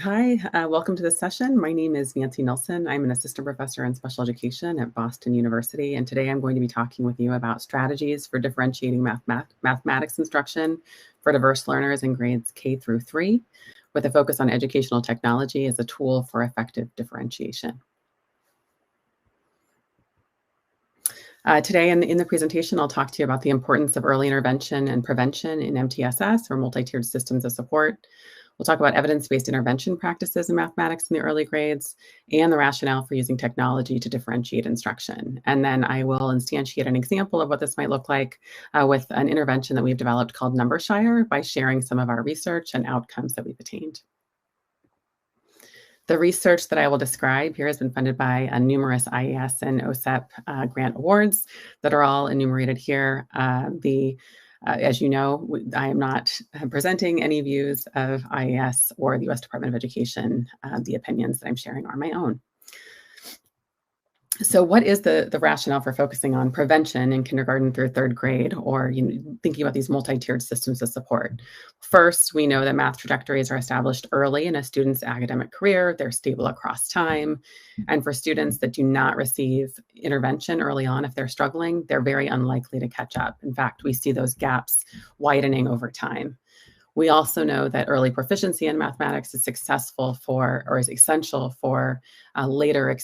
Hi, welcome to this session. My name is Nancy Nelson. I'm an assistant professor in special education at Boston University, and today I'm going to be talking with you about strategies for differentiating mathematics instruction for diverse learners in grades K through 3, with a focus on educational technology as a tool for effective differentiation. Today in the presentation, I'll talk to you about the importance of early intervention and prevention in MTSS, or multi-tiered systems of support. We'll talk about evidence-based intervention practices in mathematics in the early grades and the rationale for using technology to differentiate instruction. And then I will instantiate an example of what this might look like with an intervention that we've developed called Numbershire by sharing some of our research and outcomes that we've attained. The research that I will describe here has been funded by numerous IES and OSEP grant awards that are all enumerated here. As you know, I am not presenting any views of IES or the U.S. Department of Education. The opinions that I'm sharing are my own. So what is the rationale for focusing on prevention in kindergarten through third grade, or thinking about these multi-tiered systems of support? First, we know that math trajectories are established early in a student's academic career. They're stable across time. And for students that do not receive intervention early on, if they're struggling, they're very unlikely to catch up. In fact, we see those gaps widening over time. We also know that early proficiency in mathematics is successful for, or is essential for later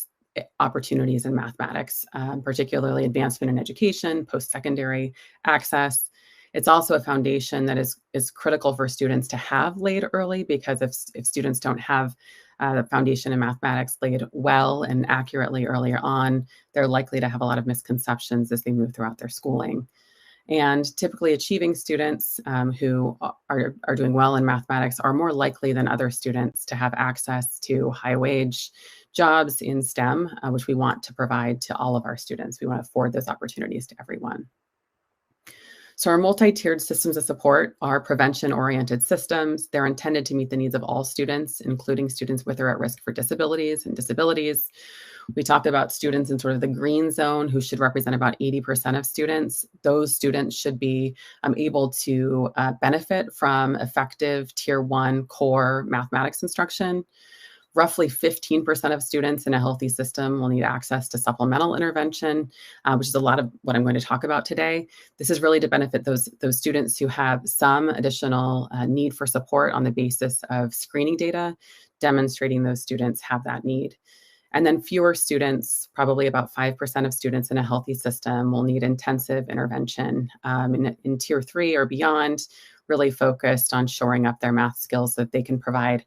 opportunities in mathematics, particularly advancement in education, post-secondary access. It's also a foundation that is critical for students to have laid early, because if students don't have the foundation in mathematics laid well and accurately earlier on, they're likely to have a lot of misconceptions as they move throughout their schooling. And typically achieving students who are doing well in mathematics are more likely than other students to have access to high-wage jobs in STEM, which we want to provide to all of our students. We want to afford those opportunities to everyone. So our multi-tiered systems of support are prevention-oriented systems. They're intended to meet the needs of all students, including students with or at risk for disabilities and disabilities. We talked about students in sort of the green zone, who should represent about 80% of students. Those students should be able to benefit from effective Tier 1 core mathematics instruction. Roughly 15% of students in a healthy system will need access to supplemental intervention, which is a lot of what I'm going to talk about today. This is really to benefit those students who have some additional need for support on the basis of screening data, demonstrating those students have that need. And then fewer students, probably about 5% of students in a healthy system, will need intensive intervention in Tier 3 or beyond, really focused on shoring up their math skills so that they can provide,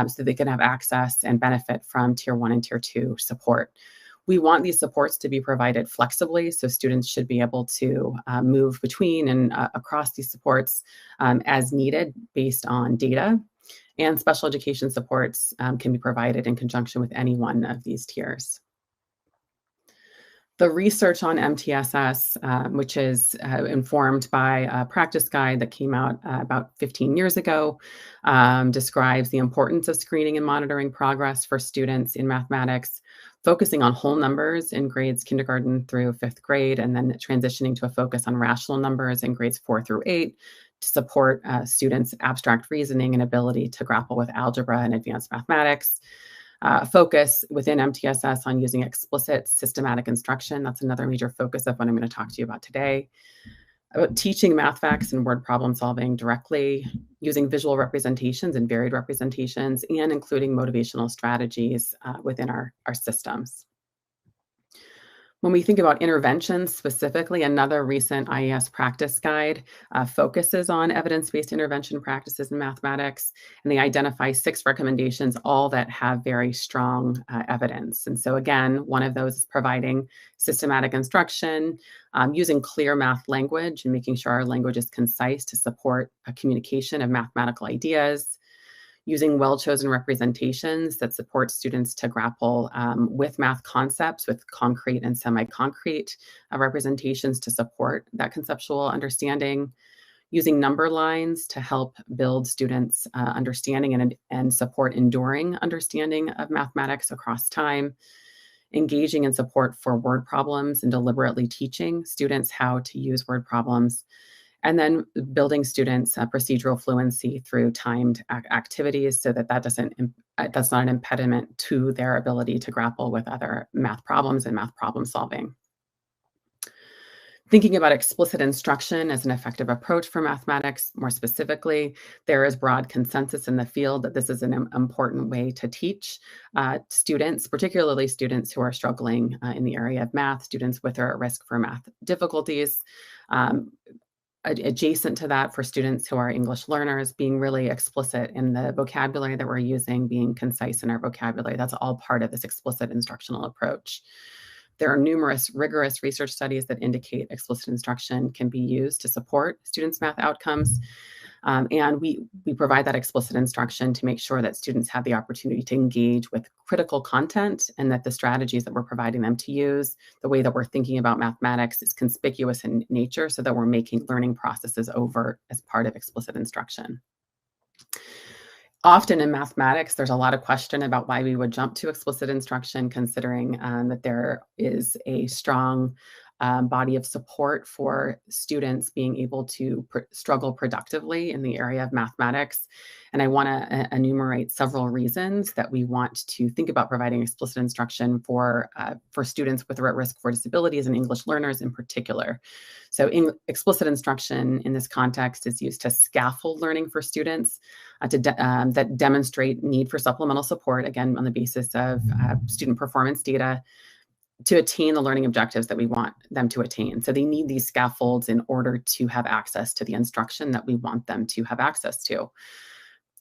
so they can have access and benefit from Tier 1 and Tier 2 support. We want these supports to be provided flexibly, so students should be able to move between and across these supports as needed based on data. And special education supports can be provided in conjunction with any one of these tiers. The research on MTSS, which is informed by a practice guide that came out about 15 years ago, describes the importance of screening and monitoring progress for students in mathematics, focusing on whole numbers in grades kindergarten through 5th grade, and then transitioning to a focus on rational numbers in grades 4 through 8 to support students' abstract reasoning and ability to grapple with algebra and advanced mathematics. Focus within MTSS on using explicit systematic instruction. That's another major focus of what I'm going to talk to you about today. About teaching math facts and word problem solving directly, using visual representations and varied representations, and including motivational strategies within our systems. When we think about interventions specifically, another recent IES practice guide focuses on evidence-based intervention practices in mathematics, and they identify 6 recommendations, all that have very strong evidence. And so again, one of those is providing systematic instruction, using clear math language and making sure our language is concise to support a communication of mathematical ideas, using well-chosen representations that support students to grapple with math concepts with concrete and semi-concrete representations to support that conceptual understanding, using number lines to help build students' understanding and support enduring understanding of mathematics across time, engaging in support for word problems and deliberately teaching students how to use word problems, And then building students' procedural fluency through timed activities so that that's not an impediment to their ability to grapple with other math problems and math problem solving. Thinking about explicit instruction as an effective approach for mathematics, more specifically, there is broad consensus in the field that this is an important way to teach students, particularly students who are struggling in the area of math, students with or at risk for math difficulties. Adjacent to that, for students who are English learners, being really explicit in the vocabulary that we're using, being concise in our vocabulary, that's all part of this explicit instructional approach. There are numerous rigorous research studies that indicate explicit instruction can be used to support students' math outcomes. And we provide that explicit instruction to make sure that students have the opportunity to engage with critical content, and that the strategies that we're providing them to use, the way that we're thinking about mathematics, is conspicuous in nature, so that we're making learning processes overt as part of explicit instruction. Often in mathematics, there's a lot of question about why we would jump to explicit instruction, considering that there is a strong body of support for students being able to struggle productively in the area of mathematics. And I want to enumerate several reasons that we want to think about providing explicit instruction for students with or at risk for disabilities and English learners in particular. So explicit instruction in this context is used to scaffold learning for students that demonstrate need for supplemental support, again, on the basis of student performance data, to attain the learning objectives that we want them to attain. So they need these scaffolds in order to have access to the instruction that we want them to have access to.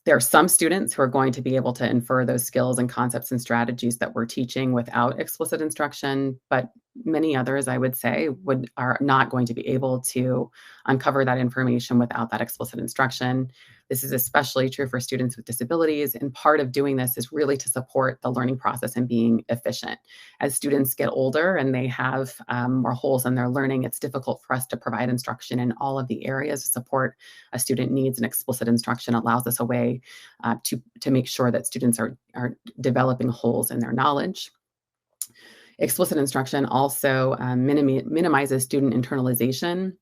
There are some students who are going to be able to infer those skills and concepts and strategies that we're teaching without explicit instruction, but many others, I would say, are not going to be able to uncover that information without that explicit instruction. This is especially true for students with disabilities, and part of doing this is really to support the learning process and being efficient. As students get older and they have more holes in their learning, it's difficult for us to provide instruction in all of the areas of support a student needs, and explicit instruction allows us a way to make sure that students are developing holes in their knowledge. Explicit instruction also minimizes student internalization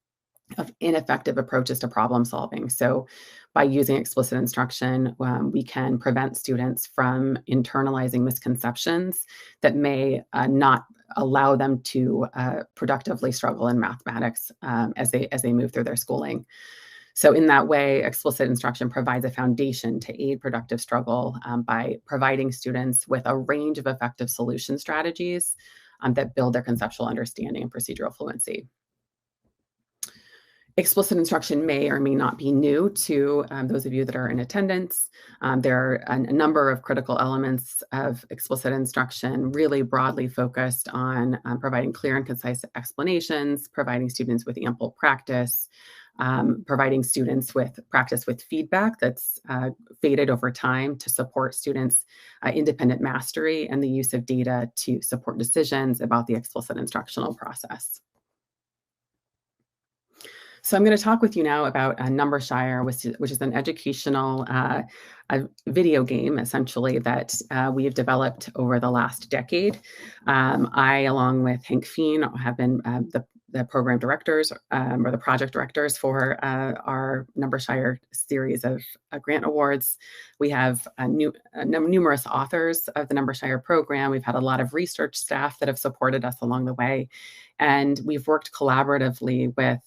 of ineffective approaches to problem solving. So by using explicit instruction, we can prevent students from internalizing misconceptions that may not allow them to productively struggle in mathematics as they move through their schooling. So in that way, explicit instruction provides a foundation to aid productive struggle by providing students with a range of effective solution strategies that build their conceptual understanding and procedural fluency. Explicit instruction may or may not be new to those of you that are in attendance. There are a number of critical elements of explicit instruction, really broadly focused on providing clear and concise explanations, providing students with ample practice, providing students with practice with feedback that's faded over time to support students' independent mastery, and the use of data to support decisions about the explicit instructional process. So I'm going to talk with you now about Numbershire, which is an educational a video game, essentially, that we have developed over the last decade. I, along with Hank Feen, have been the program directors or the project directors for our Numbershire series of grant awards. We have numerous authors of the Numbershire program. We've had a lot of research staff that have supported us along the way. And we've worked collaboratively with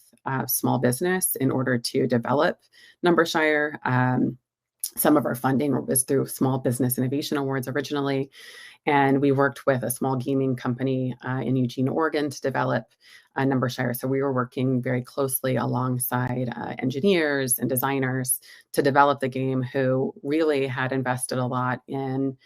small business in order to develop Numbershire. Some of our funding was through Small Business Innovation Awards originally, and we worked with a small gaming company in Eugene, Oregon to develop Numbershire. So we were working very closely alongside engineers and designers to develop the game, who really had invested a lot in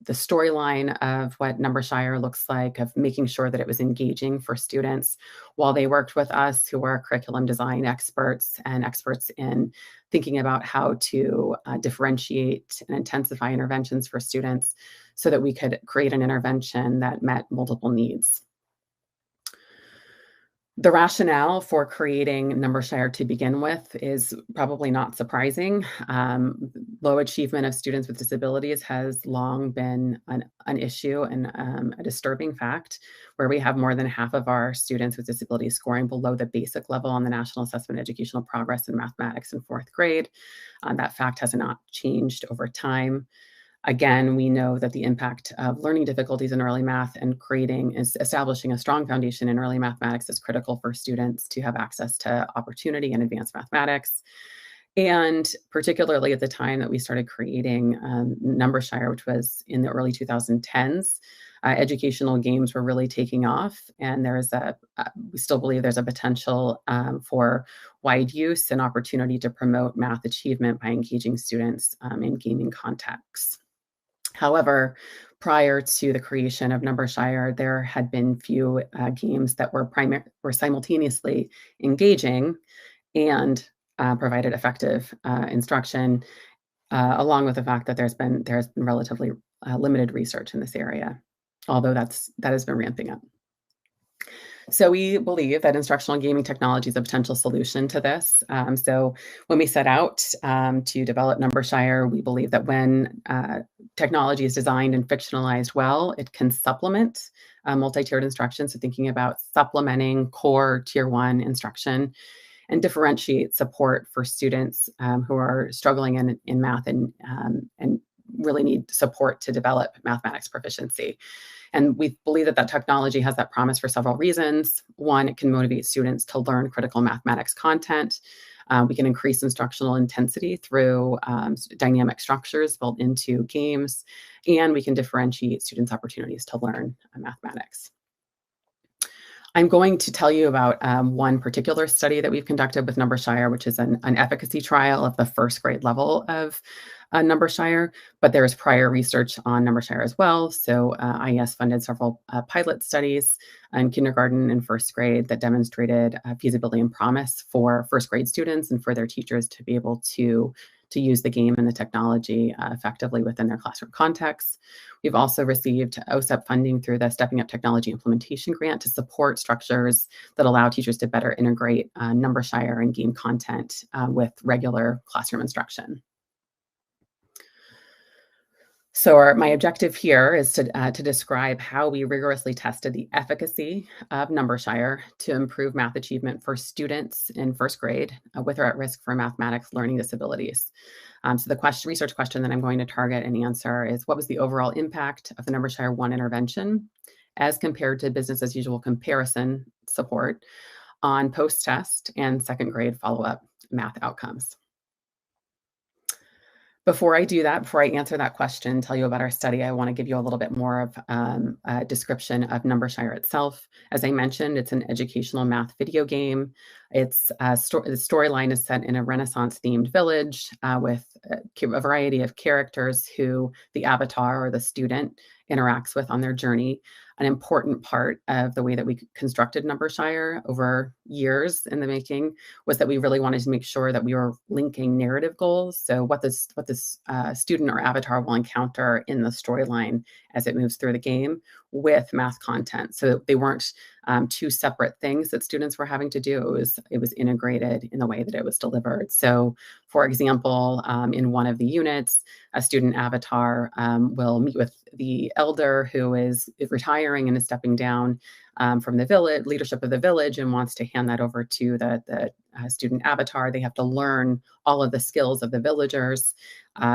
the storyline of what Numbershire looks like, of making sure that it was engaging for students, while they worked with us, who are curriculum design experts and experts in thinking about how to differentiate and intensify interventions for students so that we could create an intervention that met multiple needs. The rationale for creating Numbershire to begin with is probably not surprising. Low achievement of students with disabilities has long been an issue and a disturbing fact, where we have more than half of our students with disabilities scoring below the basic level on the National Assessment of Educational Progress in mathematics in fourth grade. That fact has not changed over time. Again, we know that the impact of learning difficulties in early math and establishing a strong foundation in early mathematics is critical for students to have access to opportunity in advanced mathematics. And particularly at the time that we started creating Numbershire, which was in the early 2010s, educational games were really taking off. And we still believe there's a potential for wide use and opportunity to promote math achievement by engaging students in gaming contexts. However, prior to the creation of Numbershire, there had been few games that were simultaneously engaging and provided effective instruction, along with the fact that there's been relatively limited research in this area, although that has been ramping up. So we believe that instructional gaming technology is a potential solution to this. So when we set out to develop Numbershire, we believe that when technology is designed and fictionalized well, it can supplement multi-tiered instruction. So thinking about supplementing core tier 1 instruction and differentiate support for students who are struggling in math and really need support to develop mathematics proficiency. And we believe that technology has that promise for several reasons. One, it can motivate students to learn critical mathematics content. We can increase instructional intensity through dynamic structures built into games, and we can differentiate students' opportunities to learn mathematics. I'm going to tell you about one particular study that we've conducted with Numbershire, which is an efficacy trial of the first grade level of Numbershire, but there is prior research on Numbershire as well. So IES funded several pilot studies in kindergarten and first grade that demonstrated feasibility and promise for first grade students and for their teachers to be able to use the game and the technology effectively within their classroom context. We've also received OSEP funding through the Stepping Up Technology Implementation Grant to support structures that allow teachers to better integrate Numbershire and game content with regular classroom instruction. So my objective here is to describe how we rigorously tested the efficacy of Numbershire to improve math achievement for students in first grade with or at risk for mathematics learning disabilities. So the research question that I'm going to target and answer is, what was the overall impact of the Numbershire 1 intervention as compared to business as usual comparison support on post-test and second grade follow-up math outcomes? Before I answer that question, tell you about our study, I want to give you a little bit more of a description of Numbershire itself. As I mentioned, it's an educational math video game. The storyline is set in a Renaissance-themed village with a variety of characters who the avatar or the student interacts with on their journey. An important part of the way that we constructed Numbershire over years in the making was that we really wanted to make sure that we were linking narrative goals. So what this student or avatar will encounter in the storyline as it moves through the game with math content. So they weren't two separate things that students were having to do. It was integrated in the way that it was delivered. So for example, in one of the units, a student avatar will meet with the elder who is retiring and is stepping down from the leadership of the village and wants to hand that over to the student avatar. They have to learn all of the skills of the villagers.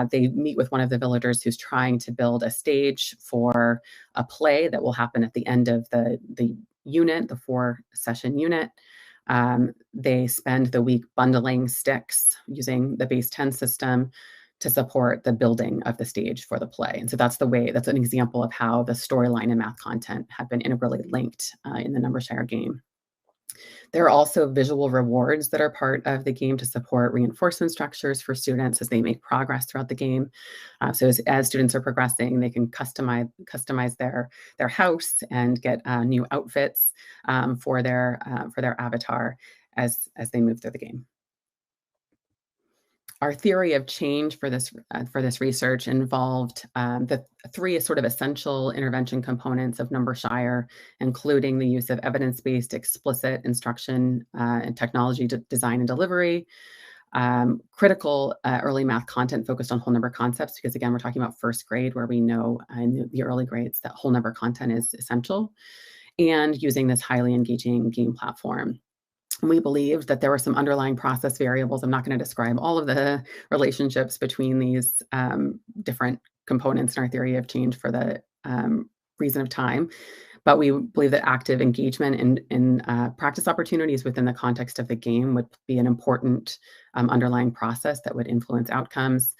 They meet with one of the villagers who's trying to build a stage for a play that will happen at the end of the unit, the 4-session unit. They spend the week bundling sticks using the base 10 system to support the building of the stage for the play. And so that's an example of how the storyline and math content have been integrally linked in the Numbershire game. There are also visual rewards that are part of the game to support reinforcement structures for students as they make progress throughout the game. So as students are progressing, they can customize their house and get new outfits for their avatar as they move through the game. Our theory of change for this research involved the three sort of essential intervention components of Numbershire, including the use of evidence-based explicit instruction and technology design and delivery, critical early math content focused on whole number concepts, because again, we're talking about first grade where we know in the early grades that whole number content is essential, and using this highly engaging game platform. We believed that there were some underlying process variables. I'm not going to describe all of the relationships between these different components in our theory of change for the reason of time, but we believe that active engagement in practice opportunities within the context of the game would be an important underlying process that would influence outcomes.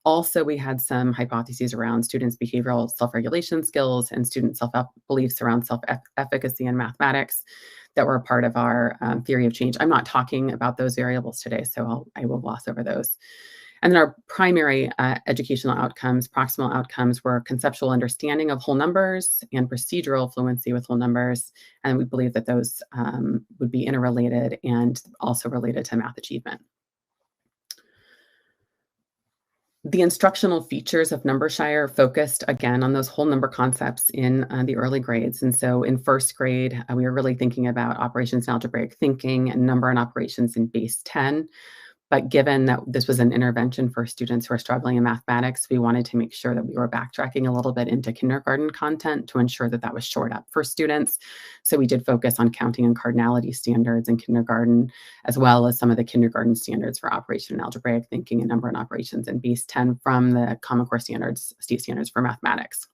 Also, we had some hypotheses around students' behavioral self-regulation skills and student self-beliefs around self-efficacy in mathematics that were a part of our theory of change. I'm not talking about those variables today, so I will gloss over those. And then our primary educational outcomes, proximal outcomes, were conceptual understanding of whole numbers and procedural fluency with whole numbers. And we believe that those would be interrelated and also related to math achievement. The instructional features of Numbershire focused, again, on those whole number concepts in the early grades. And so in first grade, we were really thinking about operations and algebraic thinking and number and operations in base 10. But given that this was an intervention for students who are struggling in mathematics, we wanted to make sure that we were backtracking a little bit into kindergarten content to ensure that that was shored up for students. So we did focus on counting and cardinality standards in kindergarten, as well as some of the kindergarten standards for operation and algebraic thinking and number and operations in base 10 from the Common Core standards, state standards for mathematics.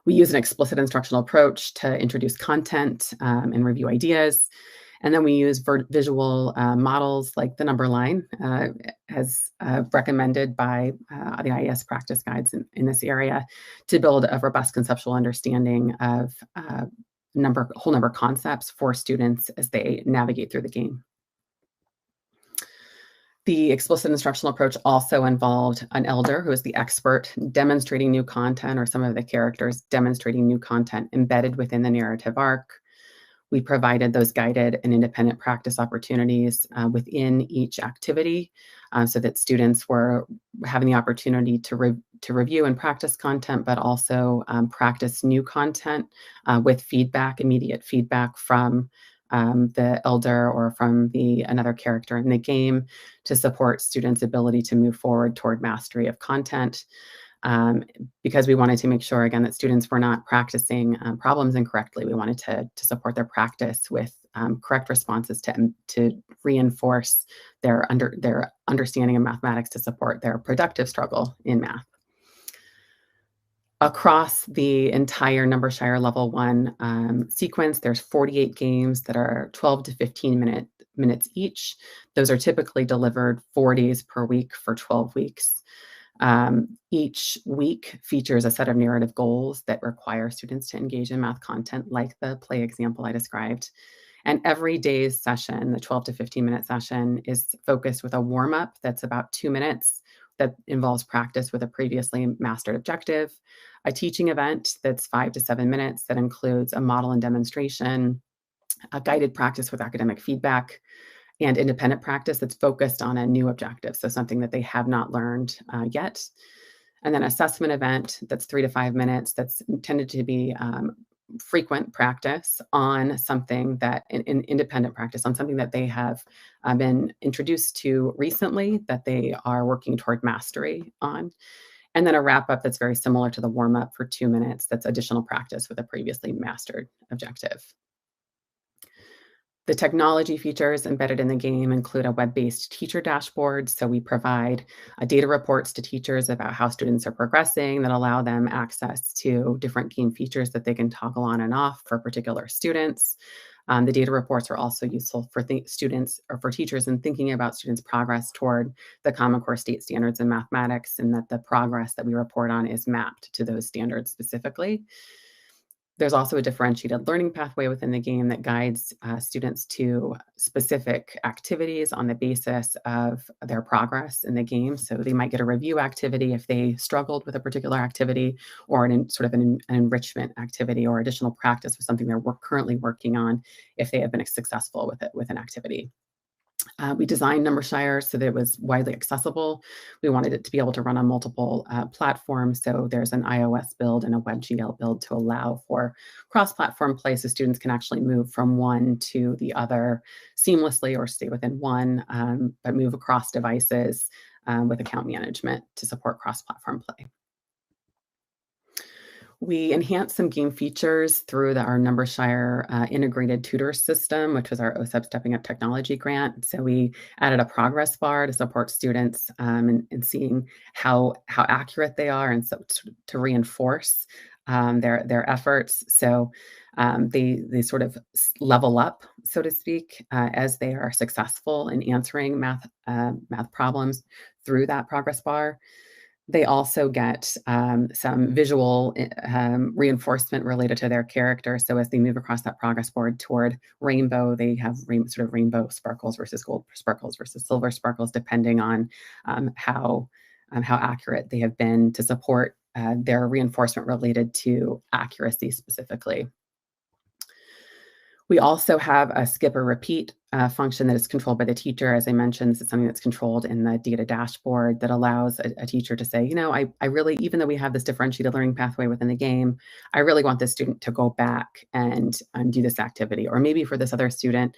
We use an explicit instructional approach to introduce content and review ideas. And then we use visual models like the number line as recommended by the IES practice guides in this area to build a robust conceptual understanding of whole number concepts for students as they navigate through the game. The explicit instructional approach also involved an elder who is the expert demonstrating new content, or some of the characters demonstrating new content embedded within the narrative arc. We provided those guided and independent practice opportunities within each activity so that students were having the opportunity to review and practice content, but also practice new content with feedback, immediate feedback from the elder or from another character in the game to support students' ability to move forward toward mastery of content. Because we wanted to make sure, again, that students were not practicing problems incorrectly. We wanted to support their practice with correct responses to reinforce their understanding of mathematics to support their productive struggle in math. Across the entire Numbershire Level 1 sequence, there's 48 games that are 12 to 15 minutes each. Those are typically delivered 4 days per week for 12 weeks. Each week features a set of narrative goals that require students to engage in math content, like the play example I described. And every day's session, the 12 to 15-minute session, is focused with a warm-up that's about 2 minutes that involves practice with a previously mastered objective, a teaching event that's 5 to 7 minutes that includes a model and demonstration, a guided practice with academic feedback, and independent practice that's focused on a new objective, so something that they have not learned yet. And then assessment event that's 3 to 5 minutes that's intended to be frequent practice on something that, in independent practice, on something that they have been introduced to recently that they are working toward mastery on. And then a wrap-up that's very similar to the warm-up for 2 minutes that's additional practice with a previously mastered objective. The technology features embedded in the game include a web-based teacher dashboard. So we provide data reports to teachers about how students are progressing that allow them access to different game features that they can toggle on and off for particular students. The data reports are also useful for students or for teachers in thinking about students' progress toward the Common Core state standards in mathematics, and that the progress that we report on is mapped to those standards specifically. There's also a differentiated learning pathway within the game that guides students to specific activities on the basis of their progress in the game. So they might get a review activity if they struggled with a particular activity, or an enrichment activity or additional practice with something they're currently working on if they have been successful with an activity. We designed Numbershire so that it was widely accessible. We wanted it to be able to run on multiple platforms. So there's an iOS build and a WebGL build to allow for cross-platform play so students can actually move from one to the other seamlessly or stay within one, but move across devices with account management to support cross-platform play. We enhanced some game features through our Numbershire integrated tutor system, which was our OSEP Stepping Up Technology grant. So we added a progress bar to support students in seeing how accurate they are, and so to reinforce their efforts. So they sort of level up, so to speak, as they are successful in answering math problems through that progress bar. They also get some visual reinforcement related to their character. So as they move across that progress board toward rainbow, they have sort of rainbow sparkles versus gold sparkles versus silver sparkles, depending on how accurate they have been to support their reinforcement related to accuracy specifically. We also have a skip or repeat function that is controlled by the teacher. As I mentioned, this is something that's controlled in the data dashboard that allows a teacher to say, I really, even though we have this differentiated learning pathway within the game, I really want this student to go back and do this activity. Or maybe for this other student,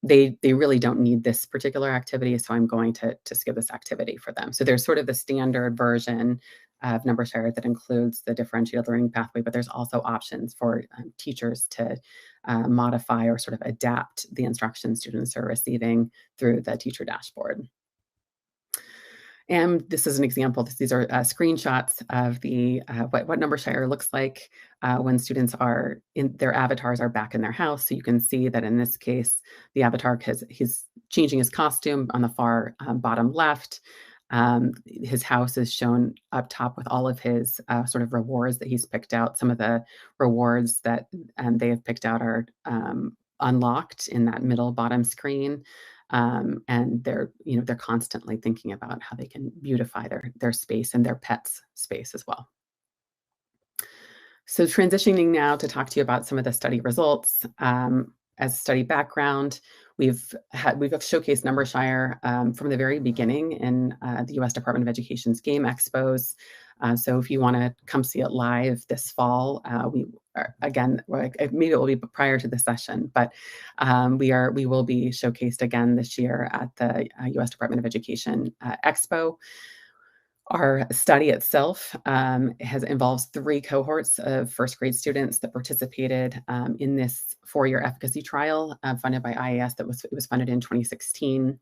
they really don't need this particular activity, so I'm going to skip this activity for them. So there's sort of the standard version of Numbershire that includes the differentiated learning pathway, but there's also options for teachers to modify or sort of adapt the instruction students are receiving through the teacher dashboard. And this is an example. These are screenshots of the what Numbershire looks like when students are in their avatars are back in their house. So you can see that in this case, the avatar he's changing his costume on the far bottom left. His house is shown up top with all of his sort of rewards that he's picked out. Some of the rewards that they have picked out are unlocked in that middle bottom screen. And they're constantly thinking about how they can beautify their space and their pets' space as well. So transitioning now to talk to you about some of the study results. As study background, we've showcased Numbershire from the very beginning in the U.S. Department of Education's Game Expos. So if you want to come see it live this fall, maybe it will be prior to the session, but we will be showcased again this year at the U.S. Department of Education Expo. Our study itself involves 3 cohorts of first grade students that participated in this 4-year efficacy trial funded by IAS. It was funded in 2016.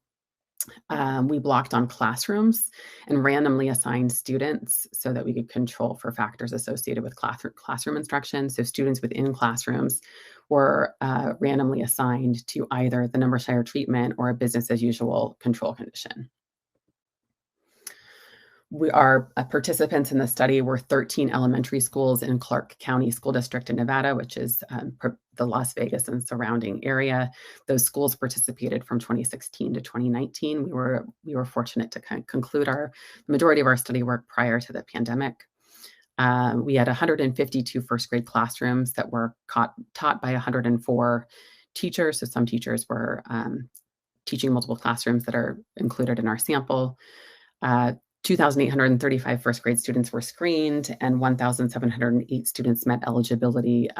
We blocked on classrooms and randomly assigned students so that we could control for factors associated with classroom instruction. So students within classrooms were randomly assigned to either the Numbershire treatment or a business as usual control condition. Our participants in the study were 13 elementary schools in Clark County School District in Nevada, which is the Las Vegas and surrounding area. Those schools participated from 2016 to 2019. We were fortunate to conclude the majority of our study work prior to the pandemic. We had 152 first grade classrooms that were taught by 104 teachers. So some teachers were teaching multiple classrooms that are included in our sample. 2,835 first grade students were screened, and 1,708 students met eligibility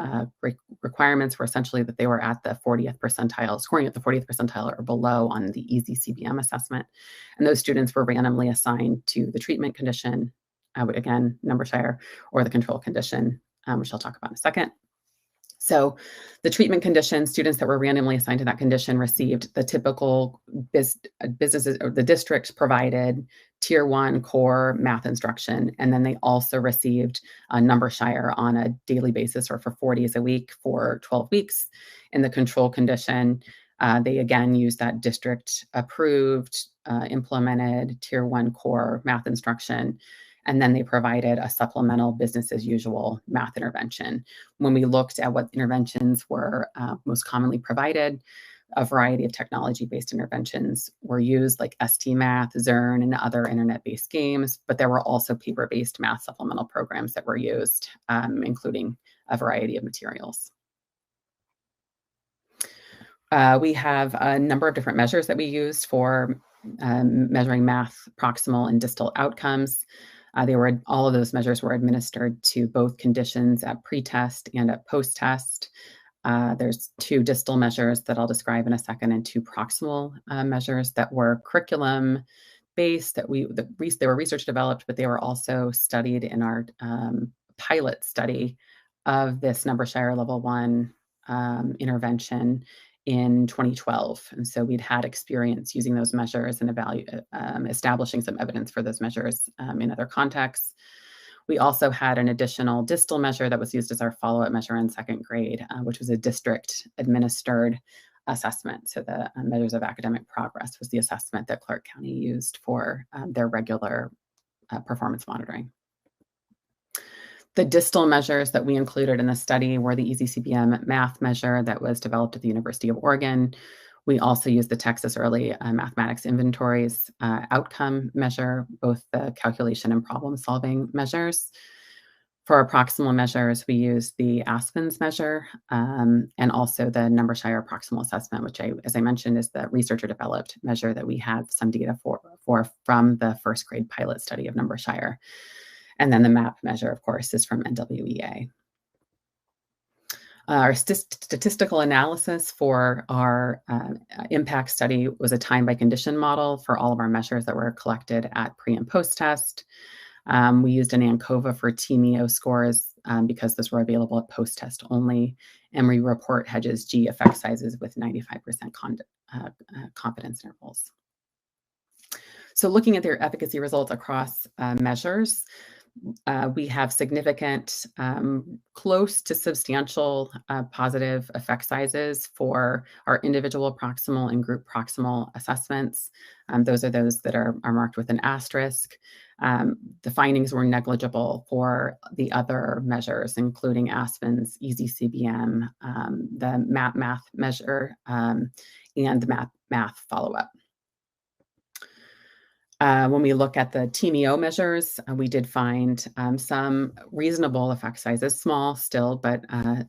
requirements were essentially that they were at the 40th percentile, scoring at the 40th percentile or below on the EASY CBM assessment. And those students were randomly assigned to the treatment condition, again, Numbershire, or the control condition, which I'll talk about in a second. So the treatment condition, students that were randomly assigned to that condition received the typical businesses or the district provided tier 1 core math instruction. And then they also received a Numbershire on a daily basis or for 4 days a week for 12 weeks. In the control condition, they again used that district approved, implemented tier 1 core math instruction. And then they provided a supplemental business as usual math intervention. When we looked at what interventions were most commonly provided, a variety of technology-based interventions were used, like STMath, Zern, and other internet-based games, but there were also paper-based math supplemental programs that were used, including a variety of materials. We have a number of different measures that we used for measuring math proximal and distal outcomes. All of those measures were administered to both conditions at pre-test and at post-test. There's 2 distal measures that I'll describe in a second, and 2 proximal measures that were curriculum based. They were research developed, but they were also studied in our pilot study of this Numbershire Level 1 intervention in 2012. And so we'd had experience using those measures and establishing some evidence for those measures in other contexts. We also had an additional distal measure that was used as our follow-up measure in 2nd grade, which was a district administered assessment. So the measures of academic progress was the assessment that Clark County used for their regular performance monitoring. The distal measures that we included in the study were the EasyCBM math measure that was developed at the University of Oregon. We also used the Texas Early Mathematics Inventories outcome measure, both the calculation and problem-solving measures. For our proximal measures, we used the Aspens measure and also the Numbershire proximal assessment, which, as I mentioned, is the researcher-developed measure that we have some data for from the 1st grade pilot study of Numbershire. And then the MAP measure, of course, is from NWEA. Our statistical analysis for our impact study was a time by condition model for all of our measures that were collected at pre and post test. We used an ANCOVA for TMEO scores because those were available at post test only. And we report Hedges G effect sizes with 95% confidence intervals. So looking at their efficacy results across measures, we have significant, close to substantial positive effect sizes for our individual proximal and group proximal assessments. Those are those that are marked with an asterisk. The findings were negligible for the other measures, including Aspens, EasyCBM, the MAP math measure, and the MAP math follow-up. When we look at the TMEO measures, we did find some reasonable effect sizes, small still, but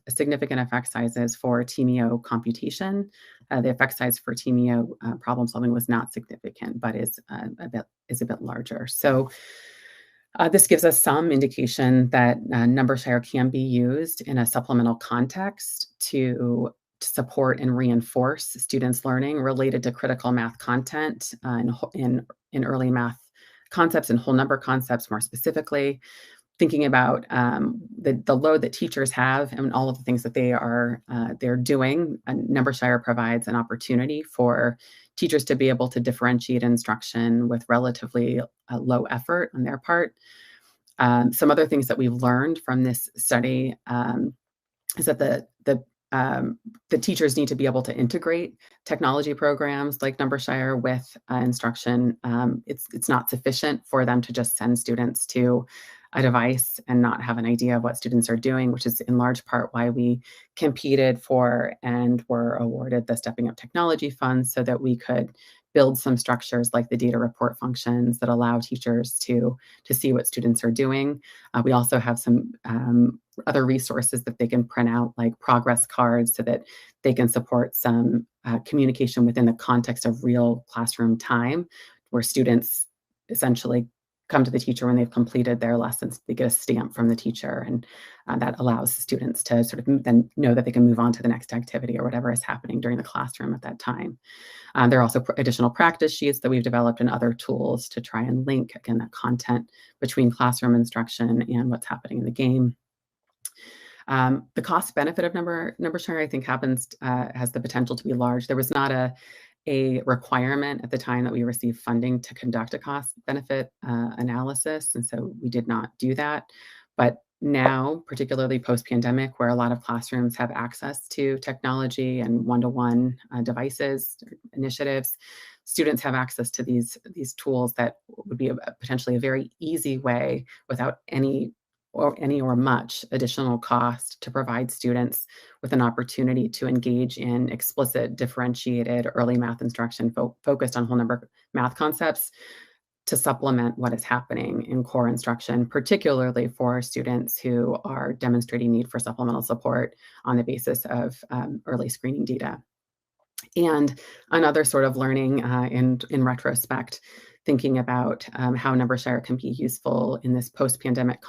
significant effect sizes for TMEO computation. The effect size for TMEO problem solving was not significant, but is a bit larger. So this gives us some indication that Numbershire can be used in a supplemental context to support and reinforce students' learning related to critical math content in early math concepts and whole number concepts more specifically, thinking about the load that teachers have and all of the things that they're doing. Numbershire provides an opportunity for teachers to be able to differentiate instruction with relatively low effort on their part. Some other things that we've learned from this study is that the teachers need to be able to integrate technology programs like Numbershire with instruction. It's not sufficient for them to just send students to a device and not have an idea of what students are doing, which is in large part why we competed for and were awarded the Stepping Up Technology Fund, so that we could build some structures like the data report functions that allow teachers to see what students are doing. We also have some other resources that they can print out, like progress cards, so that they can support some communication within the context of real classroom time, where students essentially come to the teacher when they've completed their lessons. They get a stamp from the teacher, and that allows students to sort of then know that they can move on to the next activity or whatever is happening during the classroom at that time. There are also additional practice sheets that we've developed and other tools to try and link, again, that content between classroom instruction and what's happening in the game. The cost benefit of Numbershire, I think, has the potential to be large. There was not a requirement at the time that we received funding to conduct a cost benefit analysis, and so we did not do that. But now, particularly post-pandemic, where a lot of classrooms have access to technology and one-to-one devices, initiatives, students have access to these tools that would be potentially a very easy way, without any or much additional cost, to provide students with an opportunity to engage in explicit, differentiated early math instruction focused on whole number math concepts, to supplement what is happening in core instruction, particularly for students who are demonstrating need for supplemental support on the basis of early screening data. And another sort of learning in retrospect, thinking about how Numbershare can be useful in this post-pandemic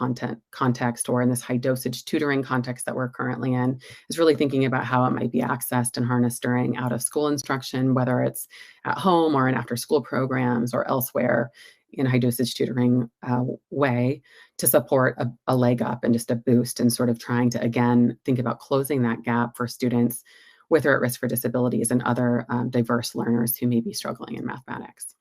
context or in this high dosage tutoring context that we're currently in, is really thinking about how it might be accessed and harnessed during out of school instruction, whether it's at home or in after school programs or elsewhere in high dosage tutoring way, to support a leg up and just a boost and sort of trying to, again, think about closing that gap for students with or at risk for disabilities and other diverse learners who may be struggling in mathematics.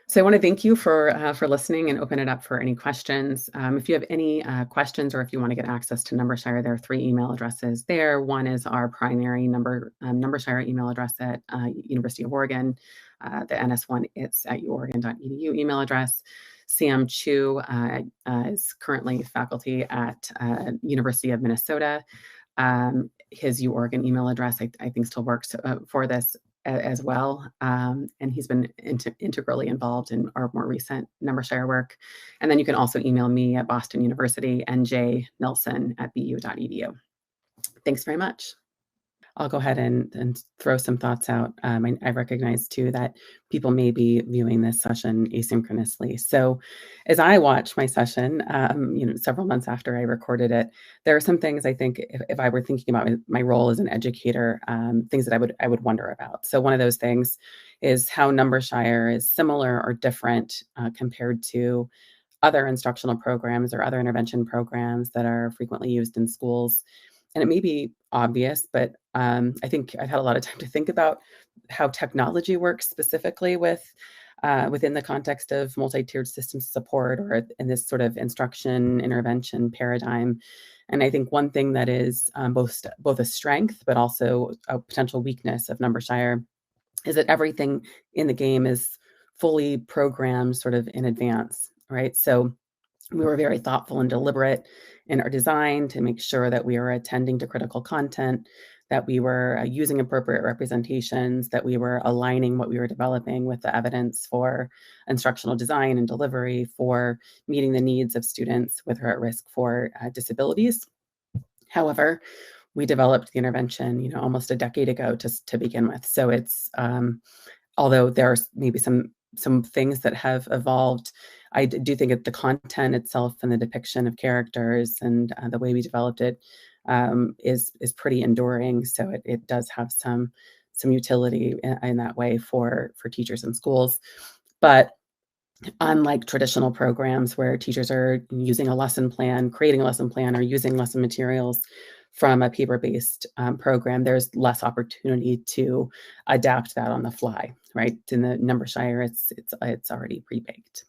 So I want to thank you for listening and open it up for any questions. If you have any questions or if you want to get access to Numbershire, there are 3 email addresses there. One is our primary Numbershire email address at University of Oregon. The NS one, it's at uoregon.edu email address. Sam Chu is currently faculty at University of Minnesota. His UOregon email address, I think, still works for this as well. And he's been integrally involved in our more recent Numbershire work. And then you can also email me at Boston University, njnelson@bu.edu. Thanks very much. I'll go ahead and throw some thoughts out. I recognize too that people may be viewing this session asynchronously. So as I watch my session, several months after I recorded it, there are some things I think if I were thinking about my role as an educator, things that I would wonder about. So one of those things is how Numbershire is similar or different compared to other instructional programs or other intervention programs that are frequently used in schools. And it may be obvious, but I think I've had a lot of time to think about how technology works specifically within the context of multi-tiered systems support or in this sort of instruction intervention paradigm. And I think one thing that is both a strength, but also a potential weakness of Numbershire is that everything in the game is fully programmed sort of in advance, right? So we were very thoughtful and deliberate in our design to make sure that we were attending to critical content, that we were using appropriate representations, that we were aligning what we were developing with the evidence for instructional design and delivery, for meeting the needs of students with or at risk for disabilities. However, we developed the intervention, almost a decade ago to begin with. So it's although there's maybe some things that have evolved, I do think that the content itself and the depiction of characters and the way we developed it is pretty enduring. So it does have some utility in that way for teachers and schools. But unlike traditional programs where teachers are using a lesson plan, creating a lesson plan, or using lesson materials from a paper-based program, there's less opportunity to adapt that on the fly, right? In the Numbershire, it's already pre-baked.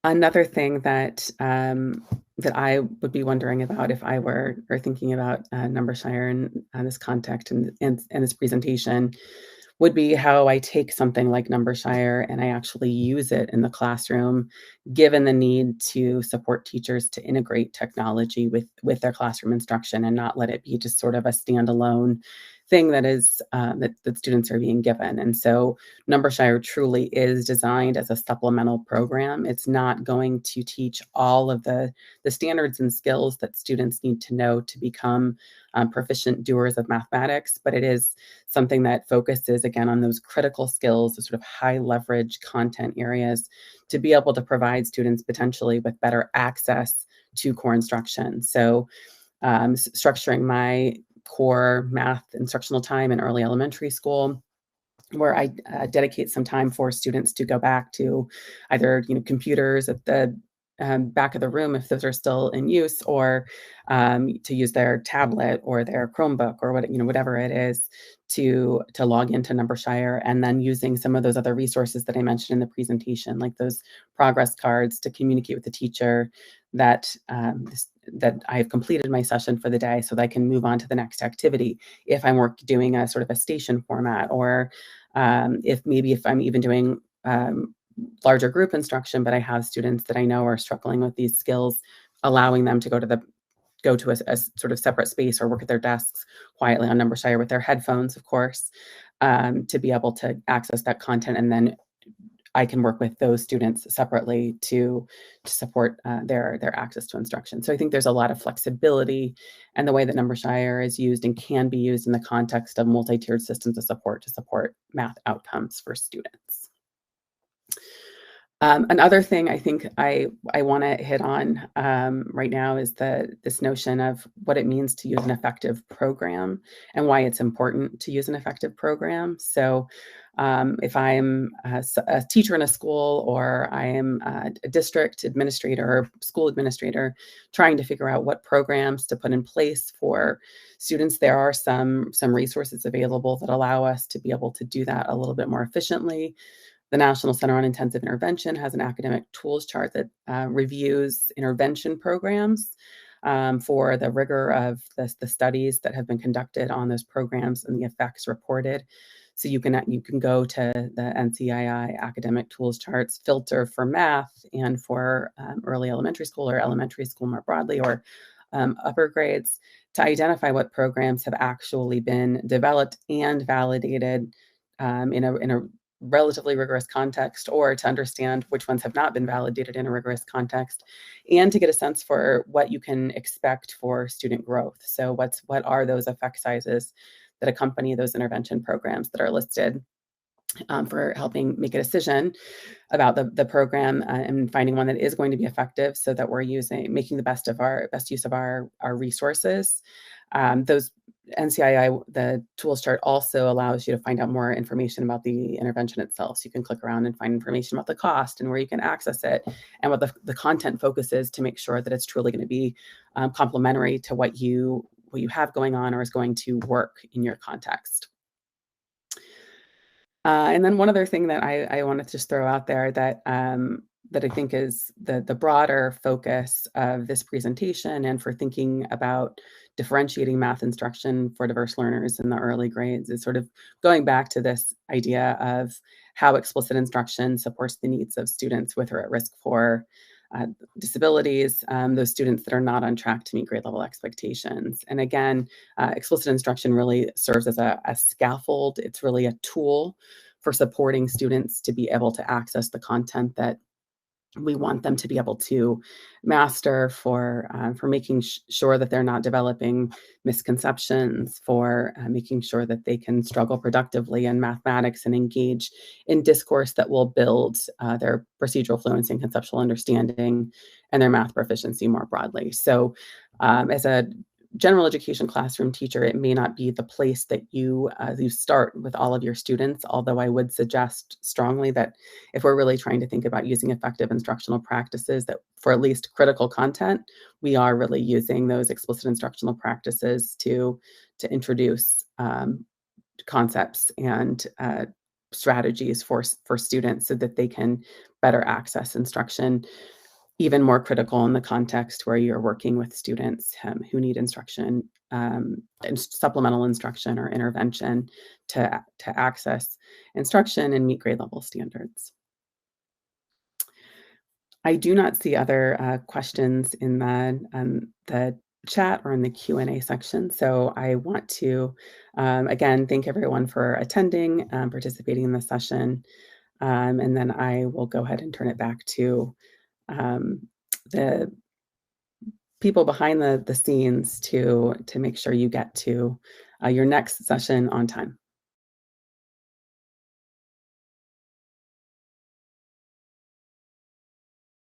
Another thing that I would be wondering about if I were thinking about Numbershire in this context and this presentation would be how I take something like Numbershire and I actually use it in the classroom, given the need to support teachers to integrate technology with their classroom instruction and not let it be just sort of a standalone thing that is that students are being given. And so Numbershire truly is designed as a supplemental program. It's not going to teach all of the standards and skills that students need to know to become proficient doers of mathematics, but it is something that focuses again on those critical skills, the sort of high leverage content areas to be able to provide students potentially with better access to core instruction. So structuring my core math instructional time in early elementary school, where I dedicate some time for students to go back to either computers at the back of the room if those are still in use, or to use their tablet or their Chromebook or whatever it is to log into Numbershire, and then using some of those other resources that I mentioned in the presentation, like those progress cards, to communicate with the teacher that that I've completed my session for the day, so that I can move on to the next activity. If I'm doing a sort of a station format, or if I'm even doing larger group instruction, but I have students that I know are struggling with these skills, allowing them to go to a sort of separate space or work at their desks quietly on Numbershire with their headphones, of course, to be able to access that content and then I can work with those students separately to support their access to instruction. So I think there's a lot of flexibility and the way that Numbershire is used and can be used in the context of multi-tiered systems of support to support math outcomes for students. Another thing I think I want to hit on right now is this notion of what it means to use an effective program and why it's important to use an effective program. So if I'm a teacher in a school, or I am a district administrator or school administrator trying to figure out what programs to put in place for students, there are some resources available that allow us to be able to do that a little bit more efficiently. The National Center on Intensive Intervention has an academic tools chart that reviews intervention programs for the rigor of the studies that have been conducted on those programs and the effects reported. So you can go to the NCII academic tools charts, filter for math and for early elementary school or elementary school more broadly, or upper grades, to identify what programs have actually been developed and validated in a relatively rigorous context, or to understand which ones have not been validated in a rigorous context, and to get a sense for what you can expect for student growth. So what are those effect sizes that accompany those intervention programs that are listed, for helping make a decision about the program, and finding one that is going to be effective, so that we're making the best use of our resources. Those NCII, the tools chart also allows you to find out more information about the intervention itself. So you can click around and find information about the cost and where you can access it, and what the content focus is, to make sure that it's truly going to be complementary to what you have going on, or is going to work in your context. And then one other thing that I wanted to just throw out there, that I think is the broader focus of this presentation, and for thinking about differentiating math instruction for diverse learners in the early grades, is sort of going back to this idea of how explicit instruction supports the needs of students with or at risk for disabilities, those students that are not on track to meet grade level expectations. And again, explicit instruction really serves as a scaffold. It's really a tool for supporting students to be able to access the content that we want them to be able to master, for making sure that they're not developing misconceptions, for making sure that they can struggle productively in mathematics and engage in discourse that will build their procedural fluency and conceptual understanding, and their math proficiency more broadly. So as a general education classroom teacher, it may not be the place that you start with all of your students, although I would suggest strongly that if we're really trying to think about using effective instructional practices, that for at least critical content, we are really using those explicit instructional practices to introduce concepts and strategies for students, so that they can better access instruction. Even more critical in the context where you're working with students who need instruction, and supplemental instruction or intervention, to access instruction and meet grade level standards. I do not see other questions in the chat or in the Q&A section. So I want to, again, thank everyone for attending, participating in the session. And then I will go ahead and turn it back to the people behind the scenes to make sure you get to your next session on time.